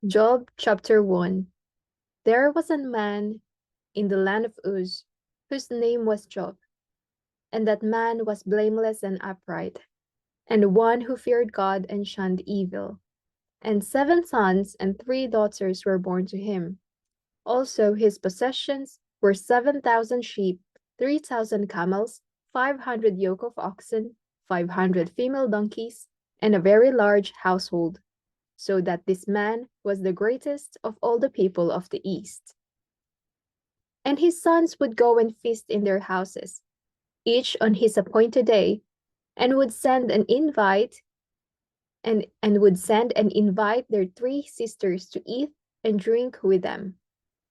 Job chapter 1. There was a man in the land of Uz, whose name was Job, and that man was blameless and upright, and one who feared God and shunned evil. And 7 sons and 3 daughters were born to him. Also his possessions were 7,000 sheep, 3,000 camels, 500 yoke of oxen, 500 female donkeys, and a very large household, so that this man was the greatest of all the people of the East. And his sons would go and feast in their houses, each on his appointed day, and would send an invite their 3 sisters to eat and drink with them.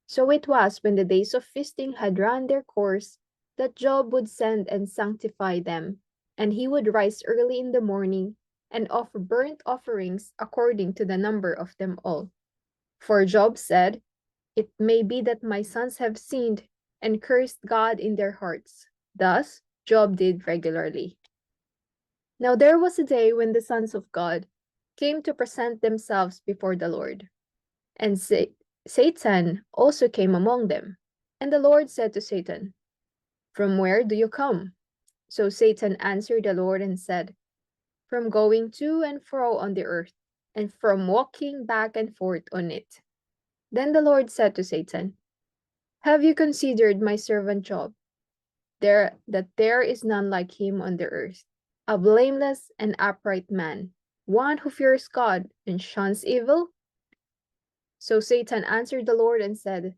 So it was when the days of feasting had run their course that Job would send and sanctify them, and he would rise early in the morning and offer burnt offerings according to the number of them all. For Job said, "It may be that my sons have sinned and cursed God in their hearts." Thus Job did regularly. Now there was a day when the sons of God came to present themselves before the Lord, and Satan also came among them. And the Lord said to Satan, "From where do you come?" So Satan answered the Lord and said, "From going to and fro on the earth, and from walking back and forth on it." Then the Lord said to Satan, "Have you considered my servant Job, that there is none like him on the earth, a blameless and upright man, one who fears God and shuns evil?" So Satan answered the Lord and said,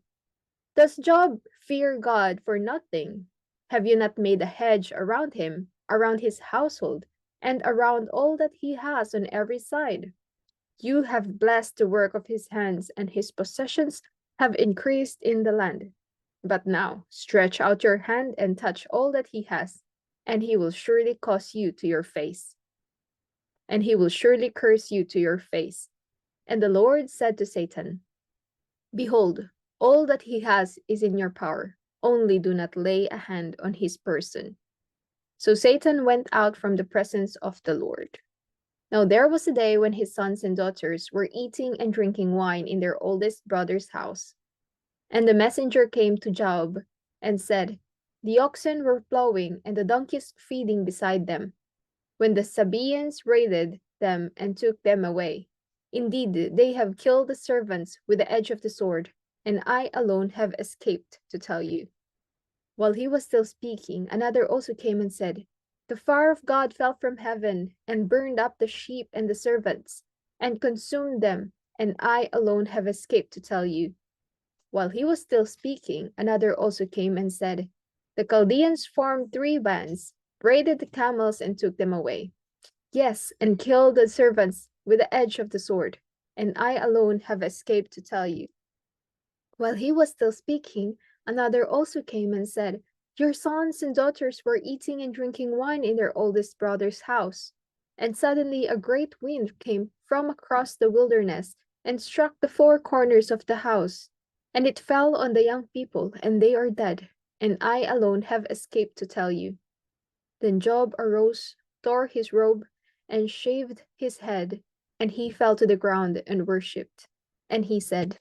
"Does Job fear God for nothing? Have you not made a hedge around him, around his household, and around all that he has on every side? You have blessed the work of his hands, and his possessions have increased in the land. But now stretch out your hand and touch all that he has, and he will surely cause you to your face. And he will surely curse you to your face." And the Lord said to Satan, "Behold, all that he has is in your power, only do not lay a hand on his person." So Satan went out from the presence of the Lord. Now there was a day when his sons and daughters were eating and drinking wine in their oldest brother's house. And the messenger came to Job and said, "The oxen were plowing and the donkeys feeding beside them, when the Sabaeans raided them and took them away. Indeed, they have killed the servants with the edge of the sword, and I alone have escaped to tell you." While he was still speaking, another also came and said, "The fire of God fell from heaven and burned up the sheep and the servants, and consumed them, and I alone have escaped to tell you." While he was still speaking, another also came and said, "The Chaldeans formed 3 bands, raided the camels and took them away. Yes, and killed the servants with the edge of the sword, and I alone have escaped to tell you." While he was still speaking, another also came and said, "Your sons and daughters were eating and drinking wine in their oldest brother's house. And suddenly a great wind came from across the wilderness and struck the 4 corners of the house. And it fell on the young people, and they are dead, and I alone have escaped to tell you." Then Job arose, tore his robe, and shaved his head, and he fell to the ground and worshipped. And he said,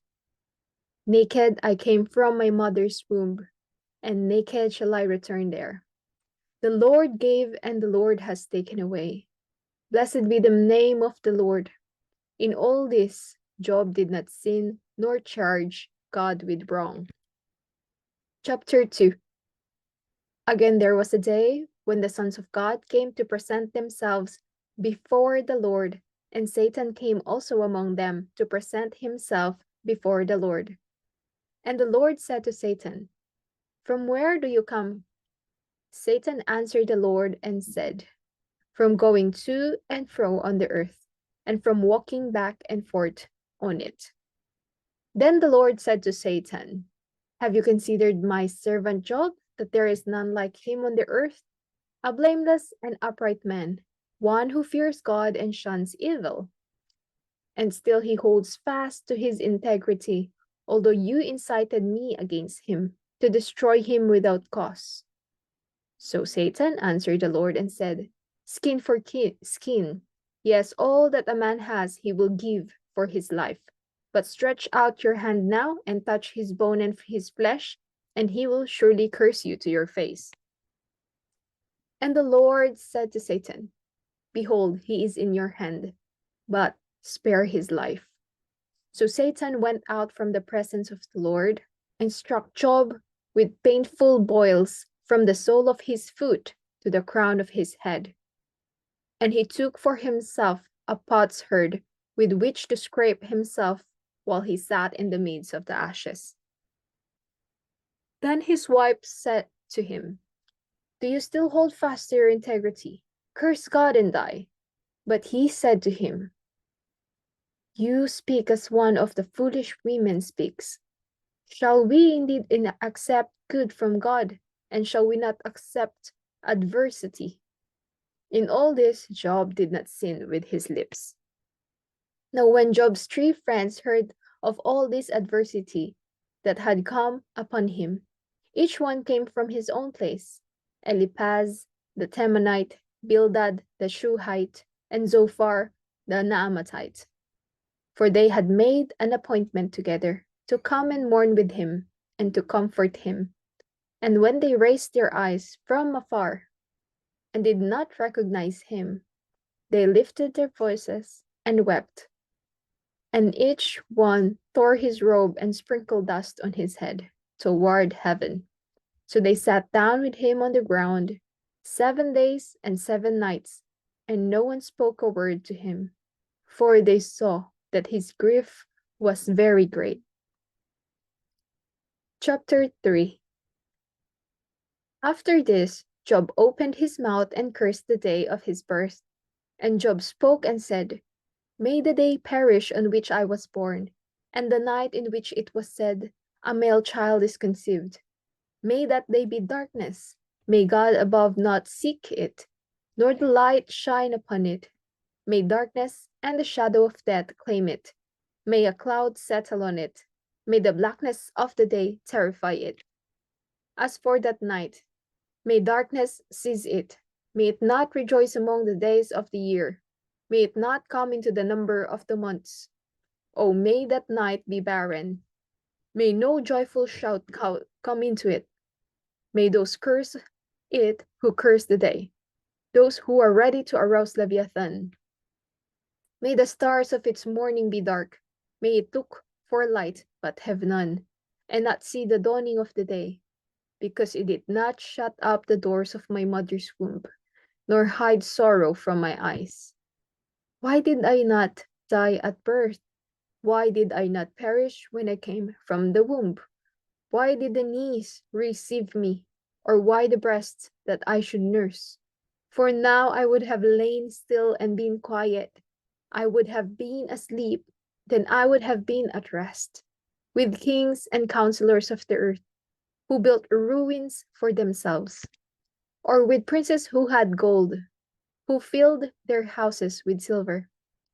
"Naked I came from my mother's womb, and naked shall I return there. The Lord gave, and the Lord has taken away. Blessed be the name of the Lord." In all this, Job did not sin nor charge God with wrong. Chapter 2. Again there was a day when the sons of God came to present themselves before the Lord, and Satan came also among them to present himself before the Lord. And the Lord said to Satan, "From where do you come?" Satan answered the Lord and said, "From going to and fro on the earth, and from walking back and forth on it." Then the Lord said to Satan, "Have you considered my servant Job, that there is none like him on the earth, a blameless and upright man, one who fears God and shuns evil? And still he holds fast to his integrity, although you incited me against him to destroy him without cause." So Satan answered the Lord and said, "Skin for skin. Yes, all that a man has he will give for his life. But stretch out your hand now and touch his bone and his flesh, and he will surely curse you to your face. And the Lord said to Satan, Behold, he is in your hand, but spare his life. So Satan went out from the presence of the Lord and struck Job with painful boils from the sole of his foot to the crown of his head. And he took for himself a potsherd with which to scrape himself while he sat in the midst of the ashes. Then his wife said to him, Do you still hold fast to your integrity? Curse God and die. But he said to him, You speak as one of the foolish women speaks. Shall we indeed accept good from God, and shall we not accept adversity? In all this, Job did not sin with his lips. Now when Job's 3 friends heard of all this adversity that had come upon him, each one came from his own place. Eliphaz the Temanite, Bildad the Shuhite, and Zophar the Naamatite. For they had made an appointment together to come and mourn with him and to comfort him. And when they raised their eyes from afar and did not recognize him, they lifted their voices and wept. And each one tore his robe and sprinkled dust on his head toward heaven. So they sat down with him on the ground 7 days and 7 nights, and no one spoke a word to him, for they saw that his grief was very great. Chapter 3. After this, Job opened his mouth and cursed the day of his birth. And Job spoke and said, May the day perish on which I was born, and the night in which it was said, A male child is conceived. May that day be darkness. May God above not seek it, nor the light shine upon it. May darkness and the shadow of death claim it. May a cloud settle on it. May the blackness of the day terrify it. As for that night, may darkness seize it. May it not rejoice among the days of the year. May it not come into the number of the months. Oh, may that night be barren. May no joyful shout come into it. May those curse it who curse the day, those who are ready to arouse Leviathan. May the stars of its morning be dark. May it look for light, but have none, and not see the dawning of the day, because it did not shut up the doors of my mother's womb, nor hide sorrow from my eyes. Why did I not die at birth? Why did I not perish when I came from the womb? Why did the knees receive me, or why the breasts that I should nurse? For now I would have lain still and been quiet. I would have been asleep, then I would have been at rest, with kings and counselors of the earth, who built ruins for themselves, or with princes who had gold, who filled their houses with silver.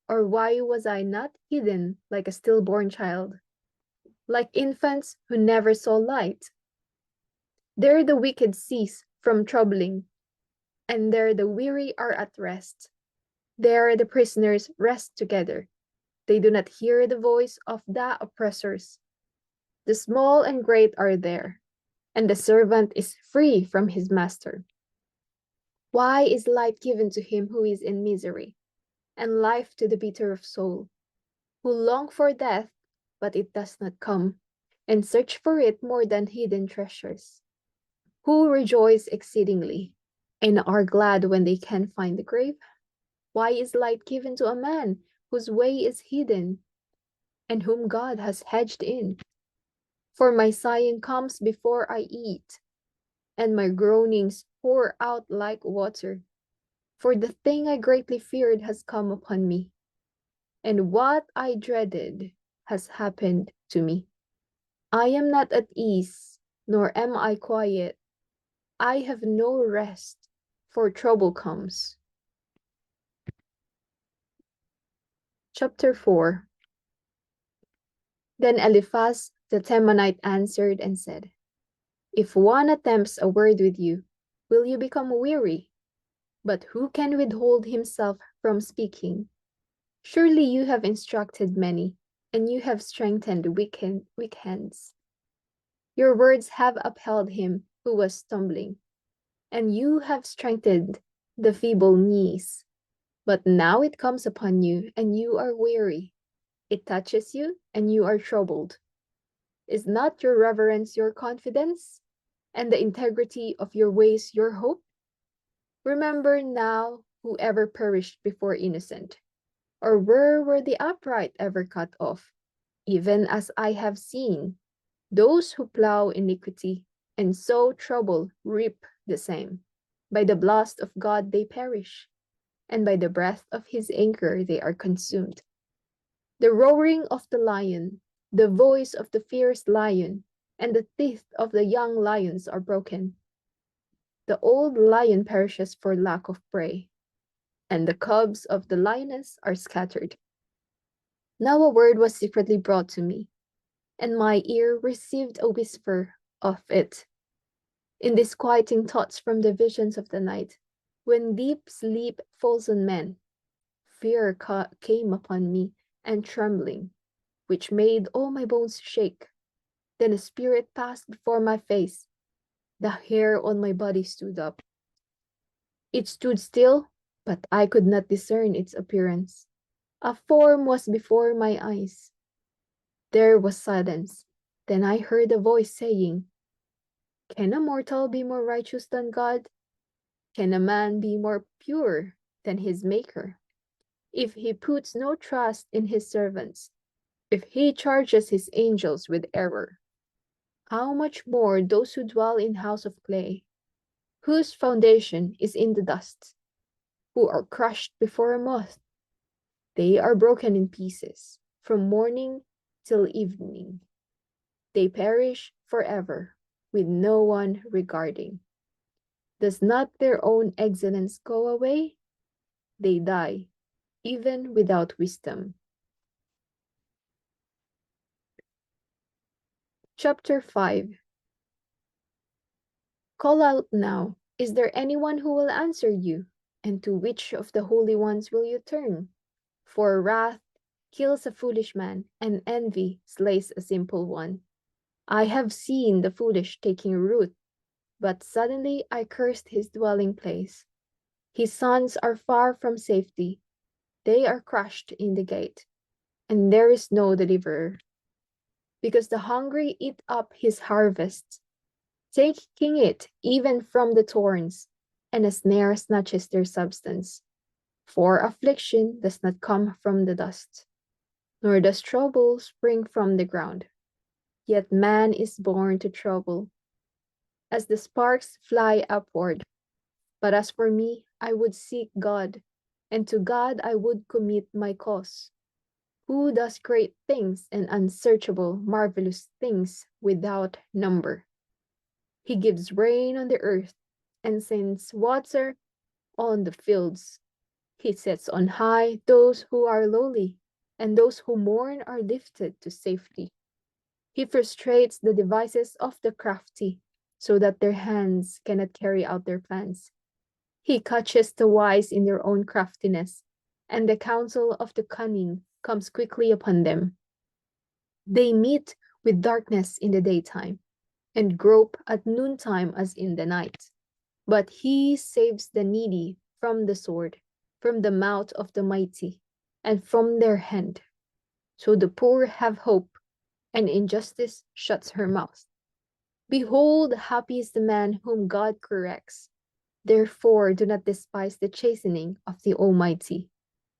Or why was I not hidden like a stillborn child, like infants who never saw light? There the wicked cease from troubling, and there the weary are at rest. There the prisoners rest together. They do not hear the voice of the oppressors. The small and great are there, and the servant is free from his master. Why is light given to him who is in misery, and life to the bitter of soul, who long for death, but it does not come, and search for it more than hidden treasures, who rejoice exceedingly, and are glad when they can find the grave? Why is light given to a man whose way is hidden, and whom God has hedged in? For my sighing comes before I eat, and my groanings pour out like water. For the thing I greatly feared has come upon me, and what I dreaded has happened to me. I am not at ease, nor am I quiet. I have no rest, for trouble comes. Chapter 4. Then Eliphaz the Temanite answered and said, If one attempts a word with you, will you become weary? But who can withhold himself from speaking? Surely you have instructed many, and you have strengthened weak hands. Your words have upheld him who was stumbling, and you have strengthened the feeble knees. But now it comes upon you, and you are weary. It touches you, and you are troubled. Is not your reverence your confidence, and the integrity of your ways your hope? Remember now whoever perished before innocent, or where were the upright ever cut off? Even as I have seen, those who plow iniquity and sow trouble reap the same. By the blast of God they perish, and by the breath of his anger they are consumed. The roaring of the lion, the voice of the fierce lion, and the teeth of the young lions are broken. The old lion perishes for lack of prey, and the cubs of the lioness are scattered. Now a word was secretly brought to me, and my ear received a whisper of it. In disquieting thoughts from the visions of the night, when deep sleep falls on men, fear came upon me and trembling, which made all my bones shake. Then a spirit passed before my face. The hair on my body stood up. It stood still, but I could not discern its appearance. A form was before my eyes. There was silence. Then I heard a voice saying, "Can a mortal be more righteous than God? Can a man be more pure than his Maker? If he puts no trust in his servants, if he charges his angels with error, how much more those who dwell in house of clay, whose foundation is in the dust, who are crushed before a moth? They are broken in pieces from morning till evening. They perish forever, with no one regarding. Does not their own excellence go away? They die, even without wisdom." Chapter 5. Call out now, is there anyone who will answer you? And to which of the holy ones will you turn? For wrath kills a foolish man, and envy slays a simple one. I have seen the foolish taking root, but suddenly I cursed his dwelling place. His sons are far from safety. They are crushed in the gate, and there is no deliverer. Because the hungry eat up his harvest, taking it even from the thorns, and a snare snatches their substance. For affliction does not come from the dust, nor does trouble spring from the ground. Yet man is born to trouble, as the sparks fly upward. But as for me, I would seek God, and to God I would commit my cause, who does great things and unsearchable, marvelous things without number. He gives rain on the earth and sends water on the fields. He sets on high those who are lowly, and those who mourn are lifted to safety. He frustrates the devices of the crafty, so that their hands cannot carry out their plans. He catches the wise in their own craftiness, and the counsel of the cunning comes quickly upon them. They meet with darkness in the daytime, and grope at noontime as in the night. But he saves the needy from the sword, from the mouth of the mighty, and from their hand. So the poor have hope, and injustice shuts her mouth. Behold, happy is the man whom God corrects. Therefore do not despise the chastening of the Almighty.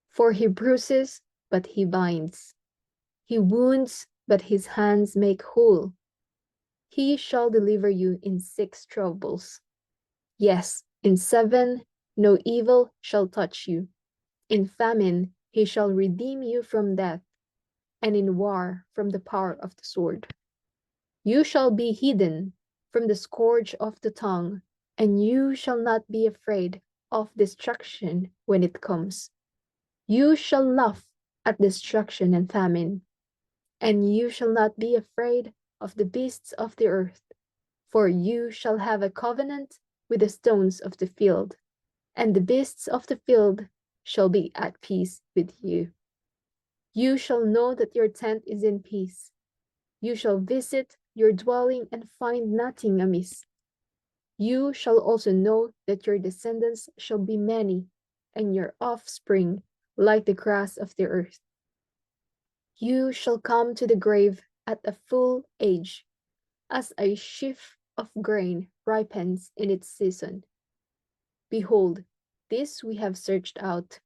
For he bruises, but he binds. He wounds, but his hands make whole. He shall deliver you in 6 troubles. Yes, in 7 no evil shall touch you. In famine he shall redeem you from death, and in war from the power of the sword. You shall be hidden from the scourge of the tongue, and you shall not be afraid of destruction when it comes. You shall laugh at destruction and famine, and you shall not be afraid of the beasts of the earth, for you shall have a covenant with the stones of the field, and the beasts of the field shall be at peace with you. You shall know that your tent is in peace. You shall visit your dwelling and find nothing amiss. You shall also know that your descendants shall be many, and your offspring like the grass of the earth. You shall come to the grave at a full age, as a sheaf of grain ripens in its season. Behold, this we have searched out.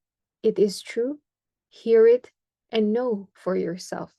It is true. Hear it and know for yourself.